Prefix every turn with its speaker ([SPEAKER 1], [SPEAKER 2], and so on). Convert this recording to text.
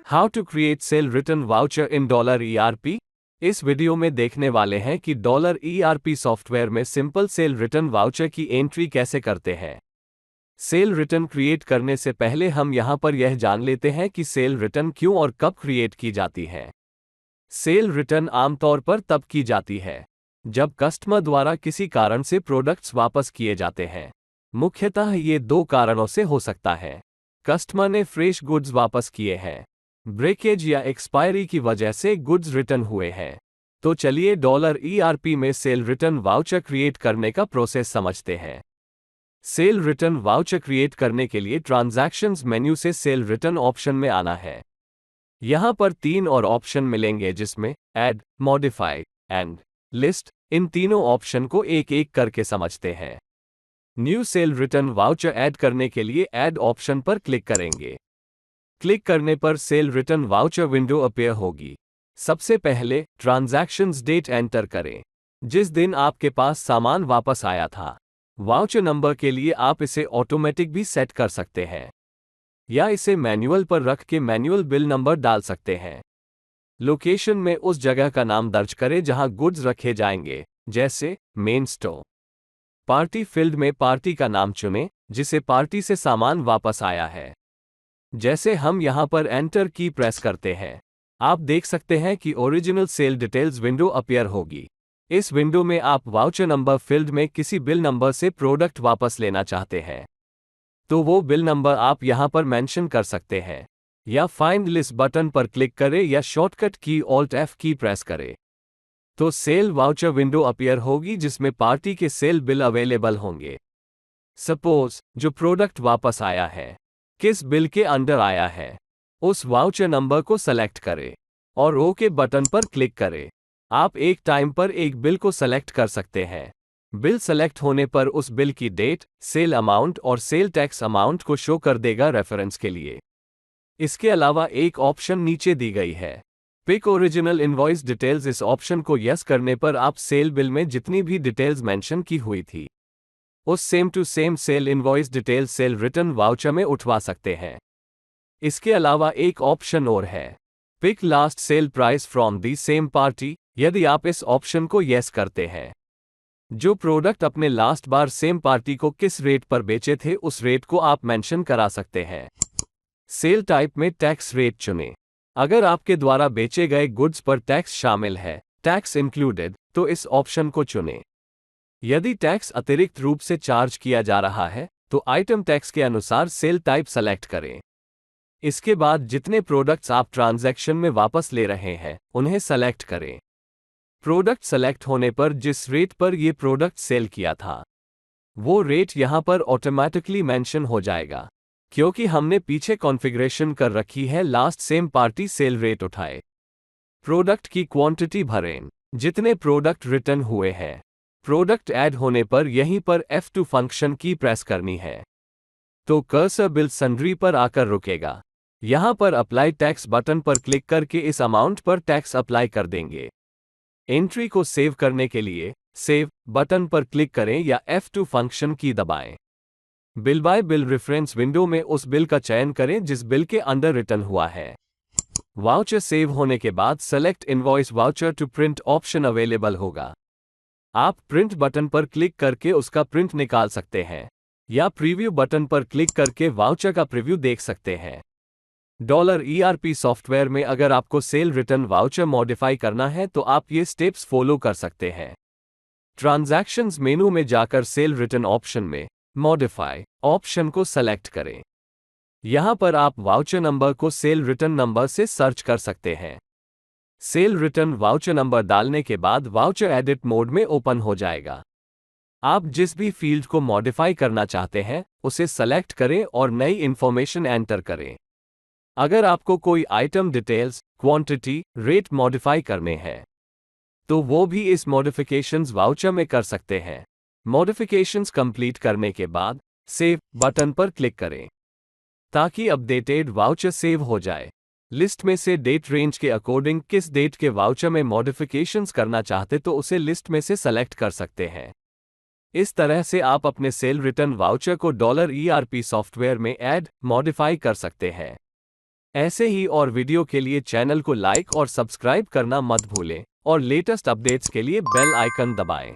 [SPEAKER 1] How to create sale return voucher in $ERP। इस video में देखने वाले हैं कि $ERP सॉफ्टवेयर में सिंपल सेल रिटर्न वाउचर की एंट्री कैसे करते हैं। सेल रिटर्न क्रिएट करने से पहले हम यहां पर यह जान लेते हैं कि सेल रिटर्न क्यों और कब क्रिएट की जाती है। सेल रिटर्न आमतौर पर तब की जाती है जब कस्टमर द्वारा किसी कारण से प्रोडक्ट्स वापस किए जाते हैं। मुख्यतः ये दो कारणों से हो सकता है। कस्टमर ने फ्रेश गुड्स वापस किए हैं, ब्रेकेज या एक्सपायरी की वजह से गुड्स रिटर्न हुए हैं। तो चलिए $ERP में सेल रिटर्न वाउचर क्रिएट करने का प्रोसेस समझते हैं। सेल रिटर्न वाउचर क्रिएट करने के लिए ट्रांजैक्शंस मेन्यू से सेल रिटर्न ऑप्शन में आना है। यहां पर 3 और ऑप्शन मिलेंगे जिसमें ऐड, मॉडिफाई एंड लिस्ट। इन तीनों ऑप्शन को एक एक करके समझते हैं। New cell return voucher add करने के लिए ऐड ऑप्शन पर क्लिक करेंगे। क्लिक करने पर cell return voucher window appear होगी। सबसे पहले ट्रांजैक्शंस डेट एंटर करें, जिस दिन आपके पास सामान वापस आया था। वाउचर नंबर के लिए आप इसे ऑटोमेटिक भी सेट कर सकते हैं या इसे मैनुअल पर रख के मैनुअल बिल नंबर डाल सकते हैं। लोकेशन में उस जगह का नाम दर्ज करें जहां गुड्स रखे जाएंगे, जैसे मेन स्टोर। पार्टी फील्ड में पार्टी का नाम चुनें जिसे पार्टी से सामान वापस आया है। जैसे हम यहां पर एंटर की प्रेस करते हैं, आप देख सकते हैं कि original sale details window appear होगी। इस विंडो में आप वाउचर नंबर फील्ड में किसी बिल नंबर से प्रोडक्ट वापस लेना चाहते हैं तो वो बिल नंबर आप यहां पर मेंशन कर सकते हैं, या फाइंड लिस्ट बटन पर क्लिक करें या शॉर्टकट की Alt F की प्रेस करें तो सेल वाउचर विंडो अपीयर होगी जिसमें पार्टी के सेल बिल अवेलेबल होंगे। सपोज जो प्रोडक्ट वापस आया है किस बिल के अंडर आया है, उस वाउचर नंबर को सेलेक्ट करें और ओके बटन पर क्लिक करें। आप एक टाइम पर एक बिल को सेलेक्ट कर सकते हैं। बिल सेलेक्ट होने पर उस बिल की डेट, सेल अमाउंट और सेल टैक्स अमाउंट को शो कर देगा रेफरेंस के लिए। इसके अलावा एक ऑप्शन नीचे दी गई है, पिक ओरिजिनल इनवॉइस डिटेल्स। इस ऑप्शन को यस करने पर आप सेल बिल में जितनी भी डिटेल्स मेंशन की हुई थी उस same to same sale invoice details sale return voucher में उठवा सकते हैं। इसके अलावा एक ऑप्शन और है, pick last sale price from the same party. यदि आप इस ऑप्शन को यस करते हैं, जो प्रोडक्ट अपने लास्ट बार सेम पार्टी को किस रेट पर बेचे थे उस रेट को आप मेंशन करा सकते हैं। सेल टाइप में टैक्स रेट चुनें। अगर आपके द्वारा बेचे गए गुड्स पर टैक्स शामिल है, टैक्स इंक्लूडेड, तो इस ऑप्शन को चुनें। यदि टैक्स अतिरिक्त रूप से चार्ज किया जा रहा है तो आइटम टैक्स के अनुसार सेल टाइप सेलेक्ट करें। इसके बाद जितने प्रोडक्ट्स आप ट्रांजैक्शन में वापस ले रहे हैं उन्हें सेलेक्ट करें। प्रोडक्ट सेलेक्ट होने पर जिस रेट पर ये प्रोडक्ट सेल किया था वो रेट यहां पर ऑटोमेटिकली मेंशन हो जाएगा, क्योंकि हमने पीछे कॉन्फ़िगरेशन कर रखी है last sem party cell rate उठाए। प्रोडक्ट की क्वांटिटी भरें, जितने प्रोडक्ट रिटर्न हुए हैं। प्रोडक्ट ऐड होने पर यहीं पर F2 फंक्शन की प्रेस करनी है तो कर्सर बिल सन्ड्री पर आकर रुकेगा। यहां पर अप्लाई टैक्स बटन पर क्लिक करके इस अमाउंट पर टैक्स अप्लाई कर देंगे। एंट्री को सेव करने के लिए सेव बटन पर क्लिक करें या F2 फंक्शन की दबाएं। Bill bye bill reference window में उस बिल का चयन करें जिस बिल के अंडर रिटर्न हुआ है। वाउचर सेव होने के बाद select invoice voucher to print option available होगा। आप प्रिंट बटन पर क्लिक करके उसका प्रिंट निकाल सकते हैं या प्रीव्यू बटन पर क्लिक करके वाउचर का प्रीव्यू देख सकते हैं। $ERP सॉफ्टवेयर में अगर आपको सेल रिटर्न वाउचर मॉडिफाई करना है तो आप ये स्टेप्स फॉलो कर सकते हैं। ट्रांजैक्शंस मेनू में जाकर सेल रिटर्न ऑप्शन में मॉडिफाई ऑप्शन को सेलेक्ट करें। यहां पर आप वाउचर नंबर को सेल रिटर्न नंबर से सर्च कर सकते हैं। सेल रिटर्न वाउचर नंबर डालने के बाद वाउचर एडिट मोड में ओपन हो जाएगा। आप जिस भी फील्ड को मॉडिफाई करना चाहते हैं उसे सेलेक्ट करें और नई इंफॉर्मेशन एंटर करें। अगर आपको कोई item details, quantity, rate modify करने हैं तो वो भी इस मॉडिफिकेशंस वाउचर में कर सकते हैं। मॉडिफिकेशंस कंप्लीट करने के बाद सेव बटन पर क्लिक करें ताकि अपडेटेड वाउचर सेव हो जाए। लिस्ट में से डेट रेंज के अकॉर्डिंग किस डेट के वाउचर में मॉडिफिकेशंस करना चाहते तो उसे लिस्ट में से सेलेक्ट कर सकते हैं। इस तरह से आप अपने सेल रिटर्न वाउचर को $ERP सॉफ्टवेयर में ऐड, मॉडिफाई कर सकते हैं। ऐसे ही और वीडियो के लिए चैनल को लाइक और सब्सक्राइब करना मत भूलें और लेटेस्ट अपडेट्स के लिए बेल आइकन दबाएं।